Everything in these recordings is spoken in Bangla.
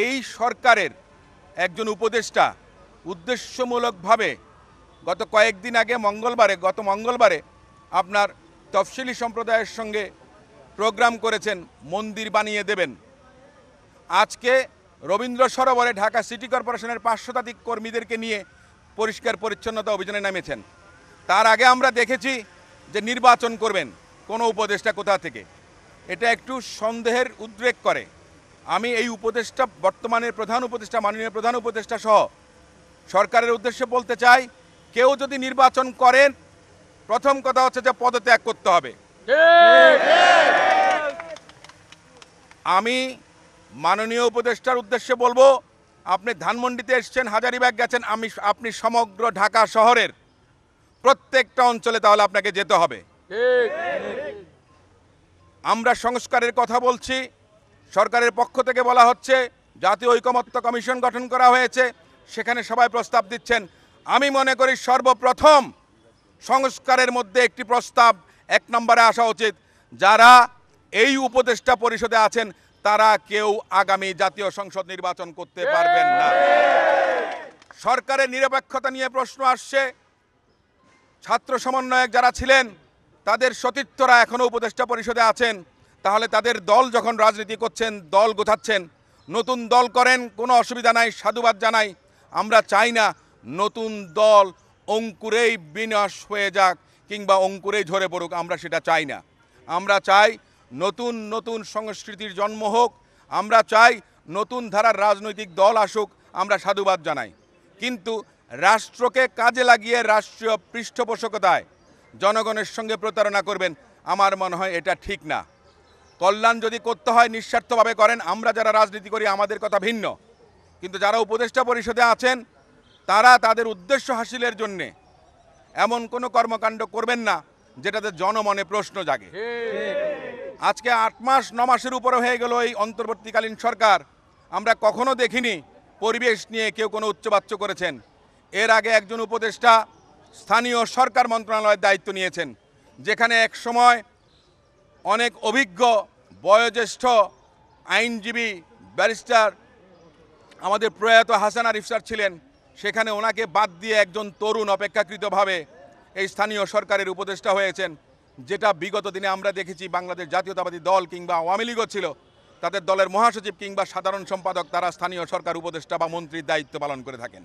এই সরকারের একজন উপদেষ্টা উদ্দেশ্যমূলকভাবে গত কয়েকদিন আগে গত মঙ্গলবারে আপনার তফসিলি সম্প্রদায়ের সঙ্গে প্রোগ্রাম করেছেন মন্দির বানিয়ে দেবেন। আজকে রবীন্দ্র সরোবরে ঢাকা সিটি কর্পোরেশনের 500 শতাধিক কর্মীদেরকে নিয়ে পরিষ্কার পরিচ্ছন্নতা অভিযানে নেমেছেন। তার আগে আমরা দেখেছি যে নির্বাচন করবেন কোনো উপদেষ্টা কোথা থেকে। এটা একটু সন্দেহের উদ্রেক করে। আমি এই উপদেষ্টা, বর্তমানের প্রধান উপদেষ্টা, মাননীয় প্রধান উপদেষ্টা সহ সরকারের উদ্দেশ্যে বলতে চাই, কেউ যদি নির্বাচন করেন প্রথম কথা হচ্ছে যে পদত্যাগ করতে হবে। আমি মাননীয় উপদেষ্টার উদ্দেশ্যে বলবো, আপনি ধানমন্ডিতে এসেছেন, হাজারীবাগ গেছেন, আপনি সমগ্র ঢাকা শহরের প্রত্যেকটা অঞ্চলে তাহলে আপনাকে যেতে হবে। আমরা সংস্কারের কথা বলছি, সরকারের পক্ষ থেকে বলা হচ্ছে জাতীয় ঐকমত্য কমিশন গঠন করা হয়েছে, সেখানে সবাই প্রস্তাব দিচ্ছেন। আমি মনে করি সর্বপ্রথম সংস্কারের মধ্যে একটি প্রস্তাব 1 নম্বরে আসা উচিত, যারা এই উপদেষ্টা পরিষদে আছেন তারা কেউ আগামী জাতীয় সংসদ নির্বাচন করতে পারবেন না। সরকারের নিরপেক্ষতা নিয়ে প্রশ্ন আসছে। ছাত্র সমন্বয়ক যারা ছিলেন তাদের সতীর্থরা এখনো উপদেষ্টা পরিষদে আছেন, তাহলে তাদের দল যখন রাজনীতি করছেন, দল গোছাচ্ছেন, নতুন দল করেন, কোনো অসুবিধা নাই, সাধুবাদ জানাই। আমরা চাই না নতুন দল অঙ্কুরেই বিনাশ হয়ে যাক কিংবা অঙ্কুরেই ঝরে পড়ুক, আমরা সেটা চাই না। আমরা চাই নতুন নতুন সংস্কৃতির জন্ম হোক, আমরা চাই নতুন ধারার রাজনৈতিক দল আসুক, আমরা সাধুবাদ জানাই। কিন্তু রাষ্ট্রকে কাজে লাগিয়ে রাষ্ট্রীয় পৃষ্ঠপোষকতায় জনগণের সঙ্গে প্রতারণা করবেন, আমার মনে হয় এটা ঠিক না। কল্যাণ যদি করতে হয় নিঃস্বার্থভাবে করেন, আমরা যারা রাজনীতি করি আমাদের কথা ভিন্ন, কিন্তু যারা উপদেষ্টা পরিষদে আছেন তারা তাদের উদ্দেশ্য হাসিলের জন্যে এমন কোনো কর্মকাণ্ড করবেন না যেটাতে জনমনে প্রশ্ন জাগে। আজকে 8 মাস 9 মাসের উপরে হয়ে গেল এই অন্তর্বর্তীকালীন সরকার, আমরা কখনো দেখিনি পরিবেশ নিয়ে কেউ কোনো উচ্চবাচ্য করেছেন। এর আগে একজন উপদেষ্টা স্থানীয় সরকার মন্ত্রণালয়ের দায়িত্ব নিয়েছেন, যেখানে এক সময় অনেক অভিজ্ঞ বয়োজ্যেষ্ঠ আইনজীবী ব্যারিস্টার আমাদের প্রয়াত হাসান আরিফ স্যার ছিলেন, সেখানে ওনাকে বাদ দিয়ে একজন তরুণ অপেক্ষাকৃতভাবে এই স্থানীয় সরকারের উপদেষ্টা হয়েছেন, যেটা বিগত দিনে আমরা দেখেছি বাংলাদেশ জাতীয়তাবাদী দল কিংবা আওয়ামী লীগও ছিল, তাদের দলের মহাসচিব কিংবা সাধারণ সম্পাদক তারা স্থানীয় সরকার উপদেষ্টা বা মন্ত্রীর দায়িত্ব পালন করে থাকেন।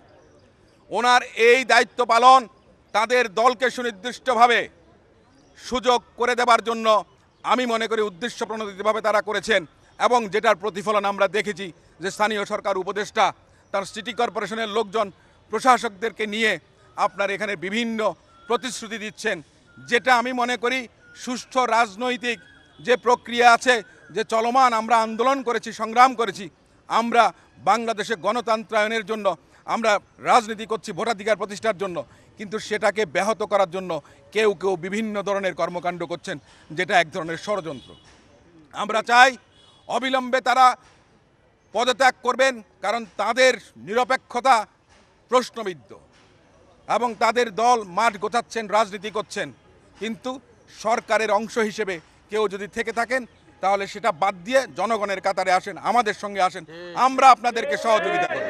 ওনার এই দায়িত্ব পালন তাদের দলকে সুনির্দিষ্টভাবে সুযোগ করে দেবার জন্য আমি মনে করি উদ্দেশ্য প্রণোদিতভাবে তারা করেছেন, এবং যেটার প্রতিফলন আমরা দেখেছি যে স্থানীয় সরকার উপদেষ্টা তার সিটি কর্পোরেশনের লোকজন প্রশাসকদেরকে নিয়ে আপনার এখানে বিভিন্ন প্রতিশ্রুতি দিচ্ছেন, যেটা আমি মনে করি সুষ্ঠু রাজনৈতিক যে প্রক্রিয়া আছে, যে চলমান আমরা আন্দোলন করেছি, সংগ্রাম করেছি, আমরা বাংলাদেশে গণতন্ত্রায়নের জন্য আমরা রাজনীতি করছি ভোটাধিকার প্রতিষ্ঠার জন্য, কিন্তু সেটাকে ব্যাহত করার জন্য কেউ কেউ বিভিন্ন ধরনের কর্মকাণ্ড করছেন, যেটা এক ধরনের ষড়যন্ত্র। আমরা চাই অবিলম্বে তারা পদত্যাগ করবেন, কারণ তাদের নিরপেক্ষতা প্রশ্নবিদ্ধ এবং তাদের দল মাঠ গোছাচ্ছেন, রাজনীতি করছেন, কিন্তু সরকারের অংশ হিসেবে কেউ যদি থেকে থাকেন তাহলে সেটা বাদ দিয়ে জনগণের কাতারে আসেন, আমাদের সঙ্গে আসেন, আমরা আপনাদেরকে সহযোগিতা করব।